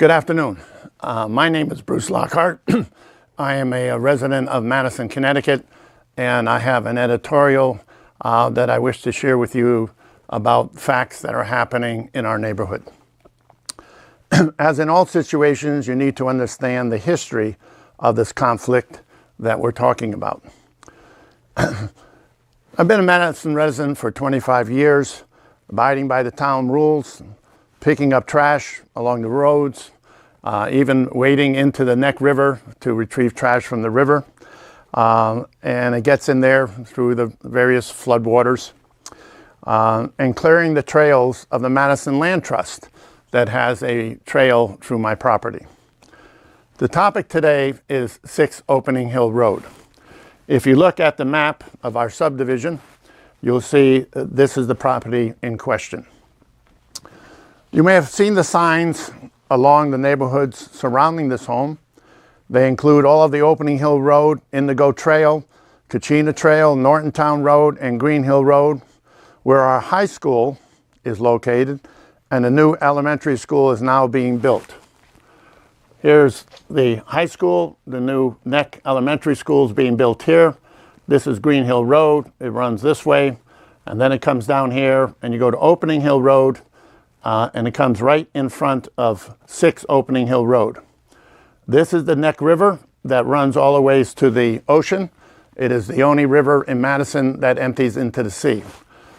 Good afternoon. My name is Bruce Lockhart. I am a resident of Madison, Connecticut, and I have an editorial that I wish to share with you about facts that are happening in our neighborhood. As in all situations, you need to understand the history of this conflict that we're talking about. I've been a Madison resident for 25 years, abiding by the town rules, picking up trash along the roads, even wading into the Neck River to retrieve trash from the river. And it gets in there through the various floodwaters, and clearing the trails of the Madison Land Trust that has a trail through my property. The topic today is 6 Opening Hill Road. If you look at the map of our subdivision, you'll see this is the property in question. You may have seen the signs along the neighborhoods surrounding this home. They include all of the Opening Hill Road, Indigo Trail, Kachina Trail, Norton Town Road, and Green Hill Road, where our high school is located, and a new elementary school is now being built. Here's the high school. The new Neck Elementary School is being built here. This is Green Hill Road. It runs this way, and then it comes down here, and you go to Opening Hill Road, and it comes right in front of 6 Opening Hill Road. This is the Neck River that runs all the ways to the ocean. It is the only river in Madison that empties into the sea.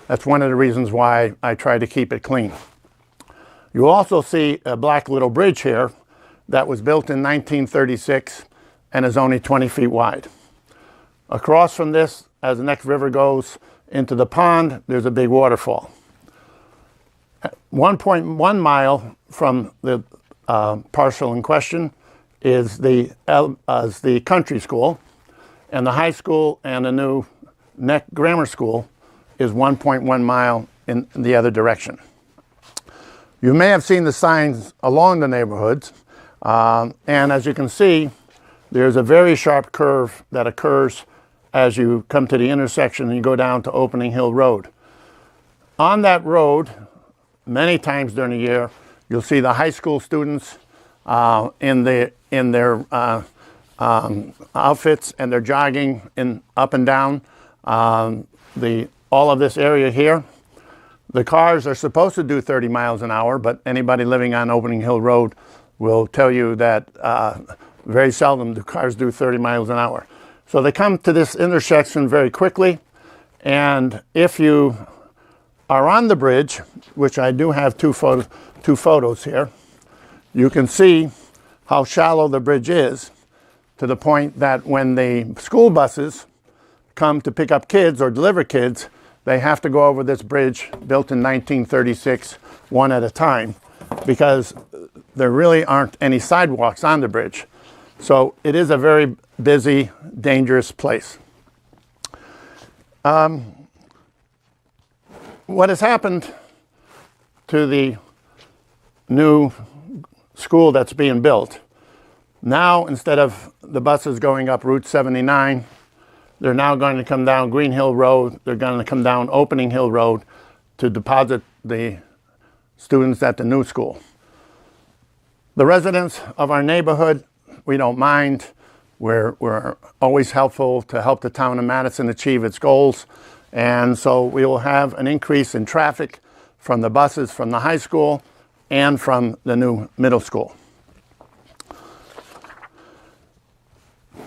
That's one of the reasons why I try to keep it clean. You also see a black little bridge here that was built in 1936 and is only 20 feet wide. Across from this, as the Neck River goes into the pond, there's a big waterfall. 1.1 mile from the parcel in question is the country school, and the high school and the new Neck Grammar School is 1.1 mile in the other direction. You may have seen the signs along the neighborhoods, and as you can see, there's a very sharp curve that occurs as you come to the intersection and you go down to Opening Hill Road. On that road, many times during the year, you'll see the high school students in their outfits, and they're jogging up and down all of this area here. The cars are supposed to do 30 miles an hour, but anybody living on Opening Hill Road will tell you that very seldom do cars do 30 miles an hour. So they come to this intersection very quickly, and if you are on the bridge, which I do have two photos here, you can see how shallow the bridge is, to the point that when the school buses come to pick up kids or deliver kids, they have to go over this bridge built in 1936, one at a time, because there really aren't any sidewalks on the bridge. So it is a very busy, dangerous place. What has happened to the new school that's being built? Now, instead of the buses going up Route 79, they're now going to come down Green Hill Road. They're going to come down Opening Hill Road to deposit the students at the new school. The residents of our neighborhood, we don't mind. We're always helpful to help the town of Madison achieve its goals. And so we will have an increase in traffic from the buses from the high school and from the new middle school.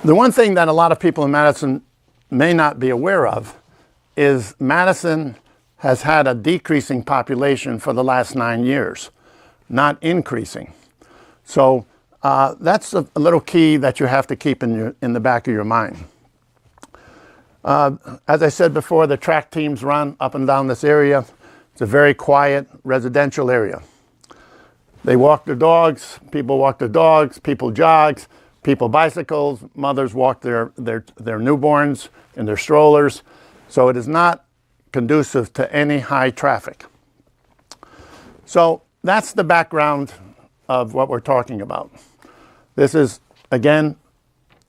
The one thing that a lot of people in Madison may not be aware of is Madison has had a decreasing population for the last 9 years, not increasing. So that's a little key that you have to keep in the back of your mind. As I said before, the track teams run up and down this area. It's a very quiet residential area. They walk their dogs, people walk their dogs, people jog, people bicycles, mothers walk their newborns in their strollers. So it is not conducive to any high traffic. So that's the background of what we're talking about. This is, again,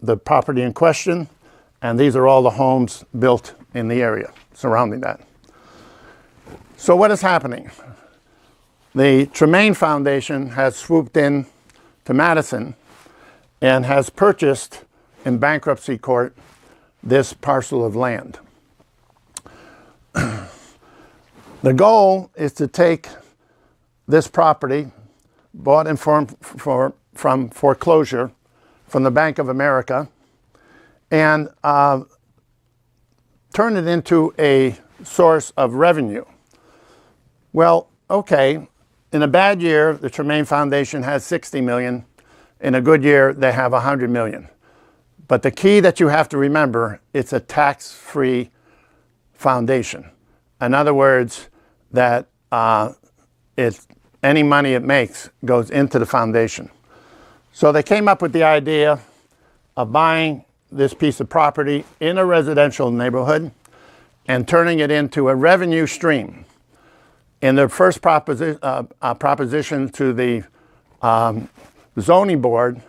the property in question, and these are all the homes built in the area surrounding that. So what is happening? The Tremaine Foundation has swooped in to Madison and has purchased in bankruptcy court this parcel of land. The goal is to take this property bought in from foreclosure from the Bank of America and turn it into a source of revenue. Well, okay, in a bad year, the Tremaine Foundation has 60 million. In a good year, they have 100 million. But the key that you have to remember, it's a tax-free foundation. In other words, that any money it makes goes into the foundation. So they came up with the idea of buying this piece of property in a residential neighborhood and turning it into a revenue stream. In their first proposition to the zoning board,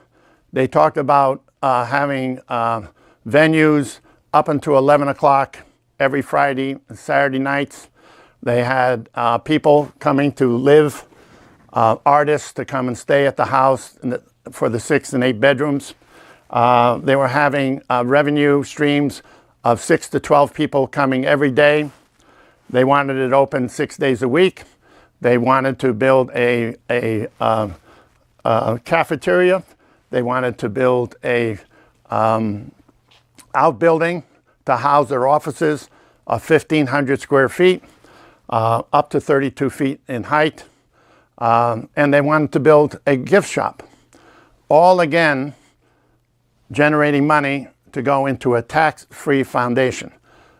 they talked about having venues up until 11 o'clock every Friday and Saturday nights. They had people coming to live, artists to come and stay at the house for the 6 and 8 bedrooms. They were having revenue streams of 6 to 12 people coming every day. They wanted it open 6 days a week. They wanted to build a cafeteria. They wanted to build a outbuilding to house their offices of 1,500 square feet, up to 32 feet in height. And they wanted to build a gift shop. All again, generating money to go into a tax-free foundation.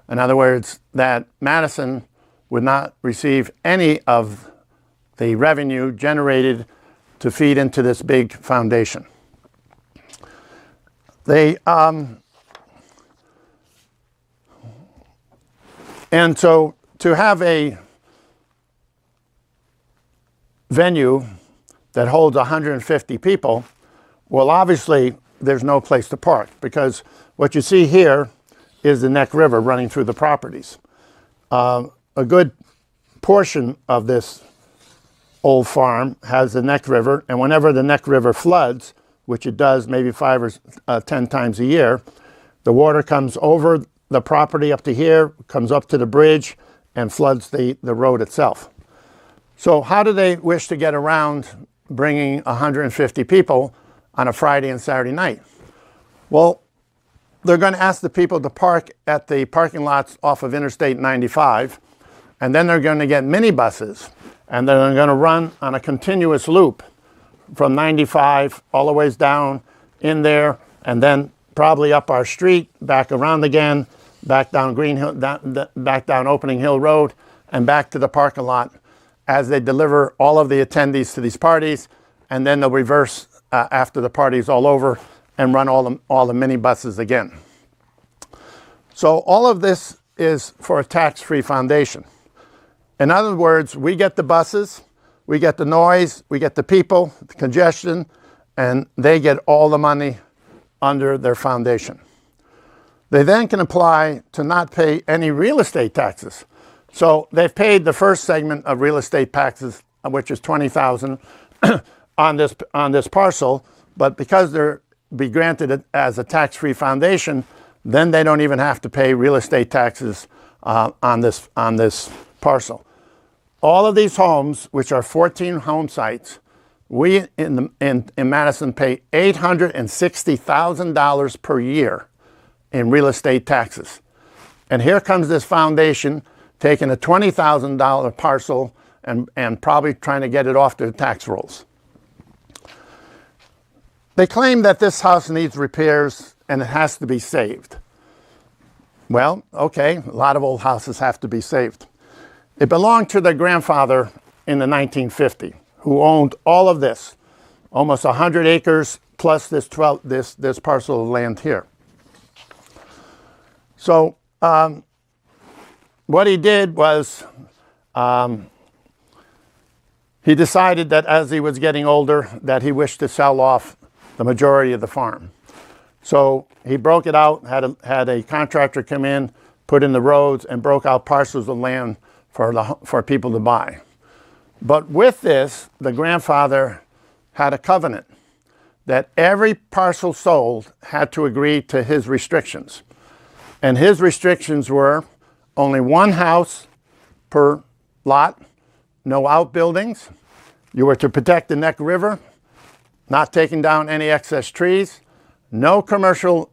In other words, that Madison would not receive any of the revenue generated to feed into this big foundation. They, and so to have a venue that holds 150 people, well, obviously there's no place to park, because what you see here is the Neck River running through the properties. A good portion of this old farm has the Neck River, and whenever the Neck River floods, which it does maybe 5 or 10 times a year, the water comes over the property up to here, comes up to the bridge, and floods the road itself. So how do they wish to get around bringing 150 people on a Friday and Saturday night? Well, they're going to ask the people to park at the parking lots off of Interstate 95, and then they're going to get minibuses, and then they're going to run on a continuous loop from 95 all the ways down in there, and then probably up our street, back around again, back down Green Hill, back down Opening Hill Road, and back to the parking lot as they deliver all of the attendees to these parties, and then they'll reverse after the party's all over and run all the minibuses again. So all of this is for a tax-free foundation. In other words, we get the buses, we get the noise, we get the people, the congestion, and they get all the money under their foundation. They then can apply to not pay any real estate taxes. So they've paid the first segment of real estate taxes, which is $20,000 on this parcel, but because they're be granted it as a tax-free foundation, then they don't even have to pay real estate taxes on this parcel. All of these homes, which are 14 home sites, we in Madison pay $860,000 per year in real estate taxes. And here comes this foundation taking a $20,000 parcel and probably trying to get it off their tax rolls. They claim that this house needs repairs and it has to be saved. Well, okay, a lot of old houses have to be saved. It belonged to their grandfather in the 1950s, who owned all of this, almost 100 acres plus this parcel of land here. So what he did was he decided that as he was getting older that he wished to sell off the majority of the farm. So he broke it out, had a contractor come in, put in the roads, and broke out parcels of land for people to buy. But with this, the grandfather had a covenant that every parcel sold had to agree to his restrictions. And his restrictions were only one house per lot, no outbuildings. You were to protect the Neck River, not taking down any excess trees, no commercial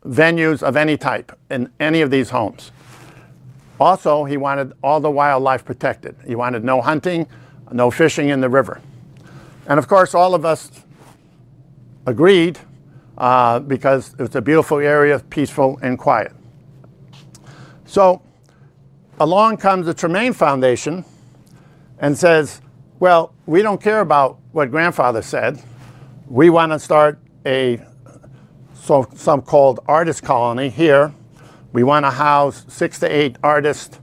venues of any type in any of these homes. Also, he wanted all the wildlife protected. He wanted no hunting, no fishing in the river. And of course, all of us agreed because it's a beautiful area, peaceful and quiet. So along comes the Tremaine Foundation and says, well, we don't care about what grandfather said. We want to start a so-called artist colony here. We want to house 6 to 8 artists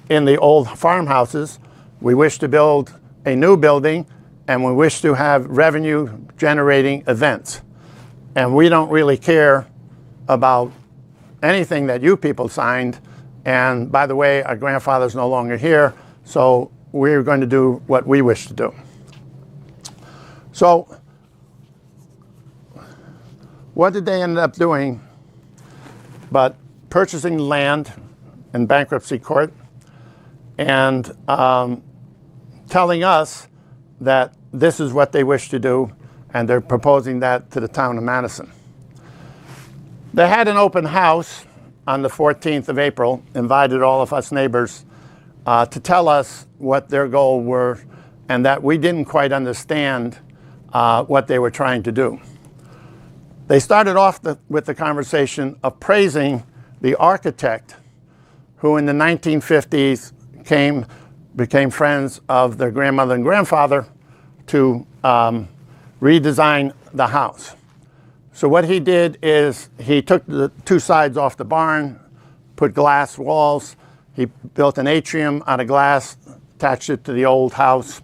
in the old farmhouses. We wish to build a new building, and we wish to have revenue-generating events. And we don't really care about anything that you people signed. And by the way, our grandfather's no longer here, so we're going to do what we wish to do. So what did they end up doing but purchasing land in bankruptcy court and telling us that this is what they wish to do, and they're proposing that to the town of Madison. They had an open house on the 14th of April, invited all of us neighbors to tell us what their goals were and that we didn't quite understand what they were trying to do. They started off with the conversation of praising the architect who in the 1950s became friends of their grandmother and grandfather to redesign the house. So what he did is he took the 2 sides off the barn, put glass walls, he built an atrium out of glass, attached it to the old house,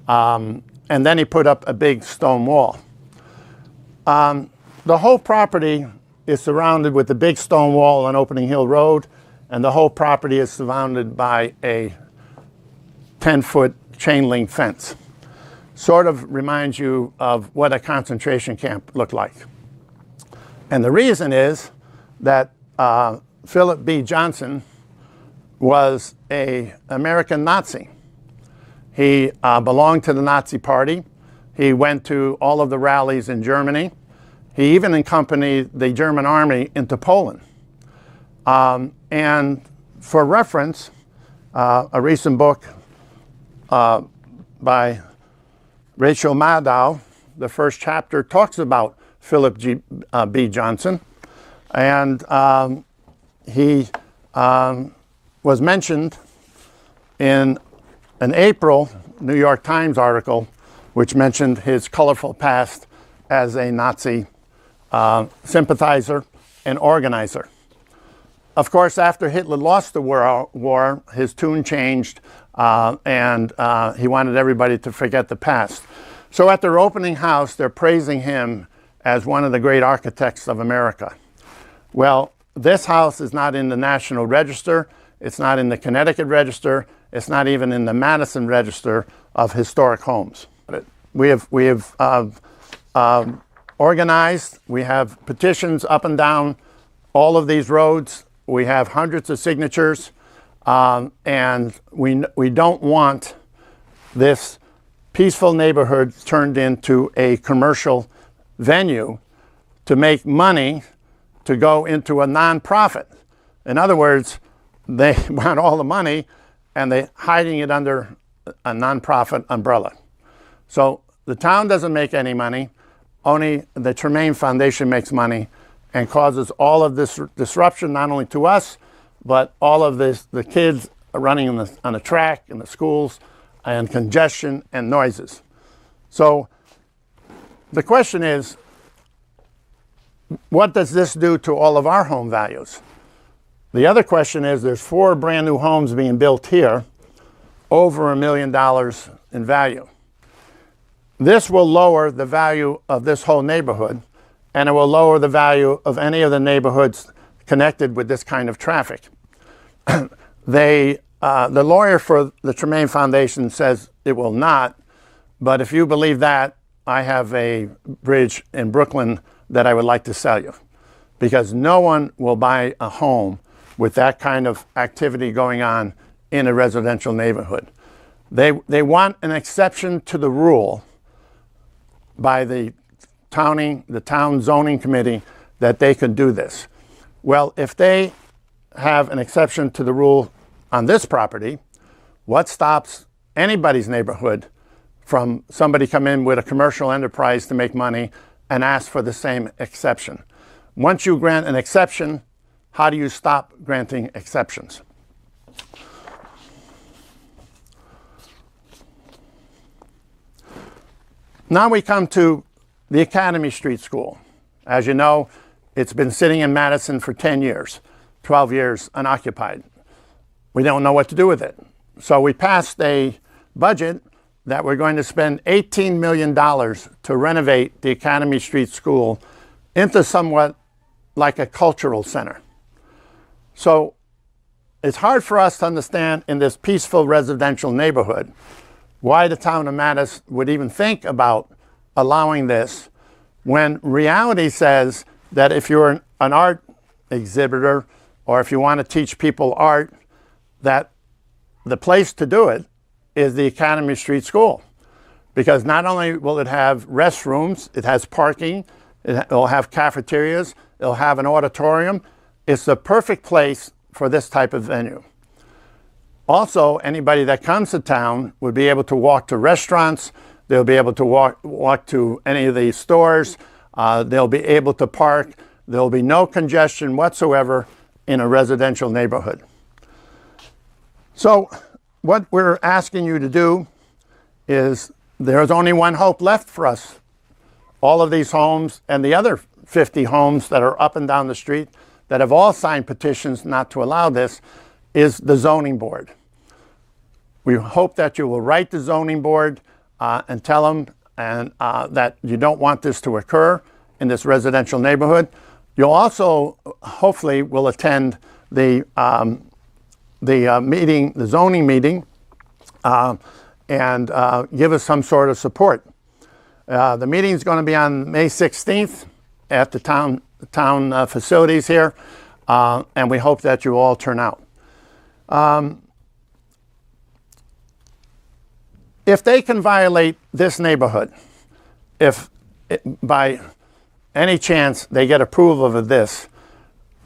and then he put up a big stone wall. The whole property is surrounded with a big stone wall on Opening Hill Road, and the whole property is surrounded by a 10-foot chain link fence. Sort of reminds you of what a concentration camp looked like. And the reason is that Philip B. Johnson was an American Nazi. He belonged to the Nazi Party. He went to all of the rallies in Germany. He even accompanied the German army into Poland. And for reference, a recent book by Rachel Maddow, the first chapter talks about Philip B. Johnson. And he was mentioned in an April New York Times article, which mentioned his colorful past as a Nazi sympathizer and organizer. Of course, after Hitler lost the war, his tune changed, and he wanted everybody to forget the past. So at their opening house, they're praising him as one of the great architects of America. Well, this house is not in the National Register. It's not in the Connecticut Register. It's not even in the Madison Register of Historic Homes. We have organized. We have petitions up and down all of these roads. We have hundreds of signatures, and we don't want this peaceful neighborhood turned into a commercial venue to make money to go into a nonprofit. In other words, they want all the money and they're hiding it under a nonprofit umbrella. So the town doesn't make any money, only the Tremaine Foundation makes money and causes all of this disruption, not only to us, but all of the kids running on the track, in the schools, and congestion and noises. So the question is, what does this do to all of our home values? The other question is, there's 4 brand new homes being built here, over $1 million in value. This will lower the value of this whole neighborhood, and it will lower the value of any of the neighborhoods connected with this kind of traffic. The lawyer for the Tremaine Foundation says it will not, but if you believe that, I have a bridge in Brooklyn that I would like to sell you, because no one will buy a home with that kind of activity going on in a residential neighborhood. They want an exception to the rule by the town zoning committee that they can do this. Well, if they have an exception to the rule on this property, what stops anybody's neighborhood from somebody come in with a commercial enterprise to make money and ask for the same exception? Once you grant an exception, how do you stop granting exceptions? Now we come to the Academy Street School. As you know, it's been sitting in Madison for 10 years, 12 years unoccupied. We don't know what to do with it. So we passed a budget that we're going to spend $18 million to renovate the Academy Street School into somewhat like a cultural center. So it's hard for us to understand in this peaceful residential neighborhood why the town of Madison would even think about allowing this, when reality says that if you're an art exhibitor or if you want to teach people art, that the place to do it is the Academy Street School. Because not only will it have restrooms, it has parking, it'll have cafeterias, it'll have an auditorium. It's the perfect place for this type of venue. Also, anybody that comes to town would be able to walk to restaurants, they'll be able to walk to any of the stores, they'll be able to park, there'll be no congestion whatsoever in a residential neighborhood. So what we're asking you to do is, there's only one hope left for us. All of these homes and the other 50 homes that are up and down the street that have all signed petitions not to allow this is the zoning board. We hope that you will write the zoning board and tell them that you don't want this to occur in this residential neighborhood. You'll also hopefully will attend the meeting, the zoning meeting, and give us some sort of support. The meeting is going to be on May 16th at the town facilities here, and we hope that you all turn out. If they can violate this neighborhood, if by any chance they get approval of this,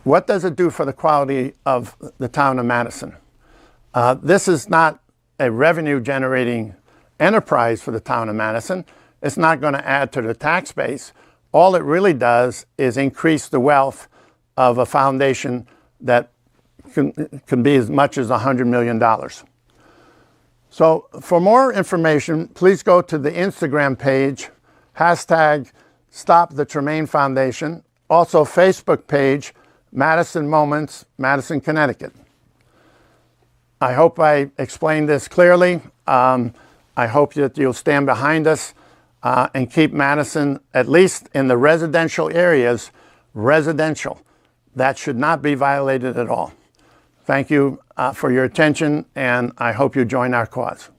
what does it do for the quality of the town of Madison? This is not a revenue generating enterprise for the town of Madison. It's not going to add to the tax base. All it really does is increase the wealth of a foundation that can be as much as $100 million. So for more information, please go to the Instagram page, hashtag Stop the Tremaine Foundation, also Facebook page, Madison Moments, Madison, Connecticut. I hope I explained this clearly. I hope that you'll stand behind us and keep Madison, at least in the residential areas, residential. That should not be violated at all. Thank you for your attention, and I hope you join our cause.